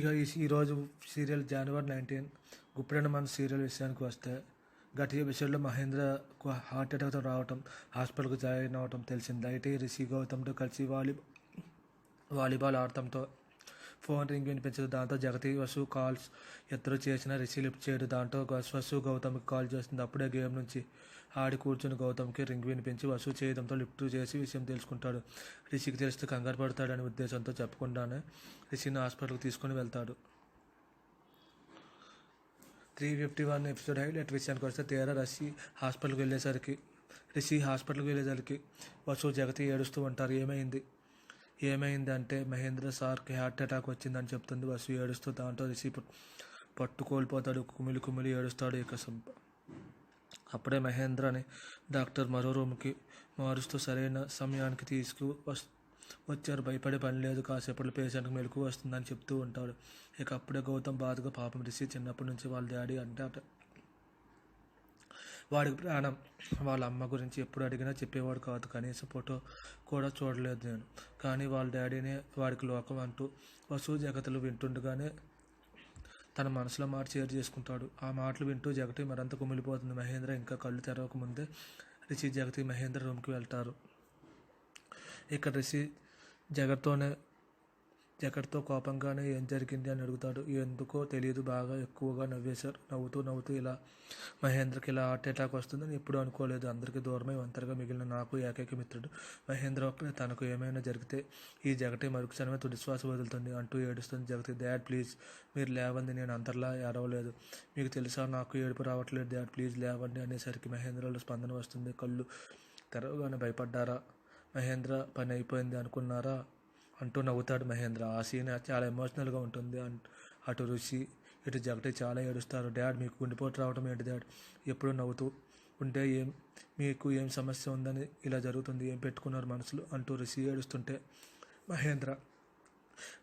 ఇక ఈరోజు సీరియల్ జనవరి 19 గుప్పెడంత మన సీరియల్ విషయానికి వస్తే గత ఎపిసోడ్లో మహేంద్రకు హార్ట్ అటాక్తో రావటం హాస్పిటల్కి జాయిన్ అవ్వటం తెలిసింది. అయితే రిషి గౌతమ్తో కలిసి వాలీబాల్ ఆడటంతో ఫోన్ రింగ్ వినిపించదు. దాంతో జగతి వసు కాల్స్ ఇద్దరు చేసిన రిషి లిఫ్ట్ చేయడు. దాంతో వసు గౌతమ్కి కాల్ చేస్తుంది. అప్పుడే గేమ్ నుంచి ఆడి కూర్చుని గౌతమ్కి రింగ్ వినిపించి వసు చేయడంతో లిఫ్ట్ చేసి విషయం తెలుసుకుంటాడు. రిషికి తెలిస్తే కంగారు పడతాడనే ఉద్దేశంతో చెప్పకుండానే రిషిని హాస్పిటల్కి తీసుకొని వెళ్తాడు. 351 ఎపిసోడ్ హైలైట్ విషయానికి వస్తే తీరా రిషి హాస్పిటల్కి వెళ్ళేసరికి వసు జగతి ఏడుస్తూ ఉంటారు. ఏమైంది అంటే మహేంద్ర సార్కి హార్ట్ అటాక్ వచ్చిందని చెప్తుంది వసు ఏడుస్తూ. దాంతో రిషి పట్టు కోల్పోతాడు. కుమిలి ఏడుస్తాడు. అప్పుడే మహేంద్రని డాక్టర్ మరో రూమ్కి మారుస్తూ సరైన సమయానికి వచ్చారు. భయపడే పని లేదు, కాసేపట్లో పేషెంట్కి మెలకు వస్తుందని చెప్తూ ఉంటాడు. అప్పుడే గౌతమ్ బాధగా పాపం రిషి చిన్నప్పటి నుంచి వాళ్ళ డాడీ అంటే వాడికి ప్రాణం. వాళ్ళ అమ్మ గురించి ఎప్పుడు అడిగినా చెప్పేవాడు కాదు. కనీసం ఫోటో కూడా చూడలేదు నేను. కానీ వాళ్ళ డాడీనే వాడికి లోకం అంటూ వసు జగతులు వింటుండగానే తన మనసులో మాట షేర్ చేసుకుంటాడు. ఆ మాటలు వింటూ జగతి మరింత కుమిలిపోతుంది. మహేంద్ర ఇంకా కళ్ళు తెరవక ముందే రిషి జగతి మహేంద్ర రూమ్కి వెళ్తారు. ఇక్కడ రిషి జగత్తో కోపంగానే ఏం జరిగింది అని అడుగుతాడు. ఎందుకో తెలియదు, బాగా ఎక్కువగా నవ్వేశారు. నవ్వుతూ ఇలా మహేంద్రకి ఇలా హార్ట్ అటాక్ వస్తుందని ఎప్పుడూ అనుకోలేదు. అందరికీ దూరమై ఒంటరిగా మిగిలిన నాకు ఏకైక మిత్రుడు మహేంద్ర ఒక్కడే. తనకు ఏమైనా జరిగితే ఈ జగతి మరుక్షణమే తుడిశ్వాస వదులుతుంది అంటూ ఏడుస్తుంది జగతి. డాడ్ ప్లీజ్ మీరు లేవండి, నేను అంతర్లా ఏడవలేదు. మీకు తెలుసా నాకు ఏడుపు రావట్లేదు డాడ్, ప్లీజ్ లేవండి అనేసరికి మహేంద్రలో స్పందన వస్తుంది. కళ్ళు తెరవగానే భయపడ్డారా? మహేంద్ర పని అయిపోయింది అనుకున్నారా అంటూ నవ్వుతాడు మహేంద్ర. ఆ సీన్ చాలా ఎమోషనల్గా ఉంటుంది. అటు రిషి ఇటు జగతి చాలా ఏడుస్తారు. డాడ్ మీకు గుండెపోటు రావడం ఏంటి డాడ్? ఎప్పుడు నవ్వుతూ ఉంటే మీకు ఏం సమస్య ఉందని ఇలా జరుగుతుంది? ఏం పెట్టుకున్నారు మనసులు అంటూ రిషి ఏడుస్తుంటే మహేంద్ర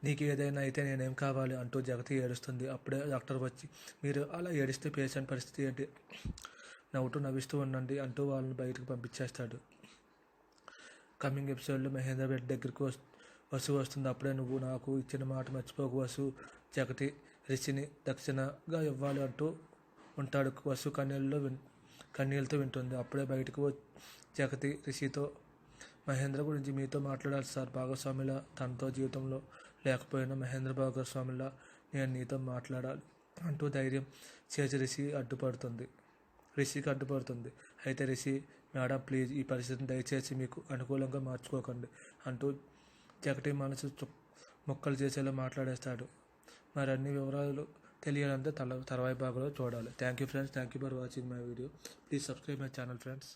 నీకు ఏదైనా అయితే నేనేం కావాలి అంటూ జగతి ఏడుస్తుంది. అప్పుడే డాక్టర్ వచ్చి మీరు అలా ఏడిస్తే పేషెంట్ పరిస్థితి ఏంటి? నవ్విస్తూ ఉండండి అంటూ వాళ్ళని బయటకు పంపించేస్తాడు. కమింగ్ ఎపిసోడ్లో మహేంద్ర బెడ్ దగ్గరికి వసు వస్తుంది. అప్పుడే నువ్వు నాకు ఇచ్చిన మాట మర్చిపోకు వసు, జగతి రిషిని దక్షిణగా ఇవ్వాలి అంటూ ఉంటాడు. వసు కన్నీళ్ళతో వింటుంది. అప్పుడే బయటకు జగతి రిషితో మహేంద్ర గురించి మీతో మాట్లాడాలి సార్. భాగస్వామిలా తనతో జీవితంలో లేకపోయినా మహేంద్ర భాగస్వామిలా నేను నీతో మాట్లాడాలి అంటూ ధైర్యం చేసి రిషికి అడ్డుపడుతుంది. అయితే రిషి మేడం ప్లీజ్ ఈ పరిస్థితిని దయచేసి మీకు అనుకూలంగా మార్చుకోకండి అంటూ జగటి మనసు ముక్కలు చేసేలా మాట్లాడేస్తాడు. మరి అన్ని వివరాలు తెలియాలంటే తర్వాయి భాగంలో చూడాలి. Thank you friends, thank you for watching my video. Please subscribe my channel friends.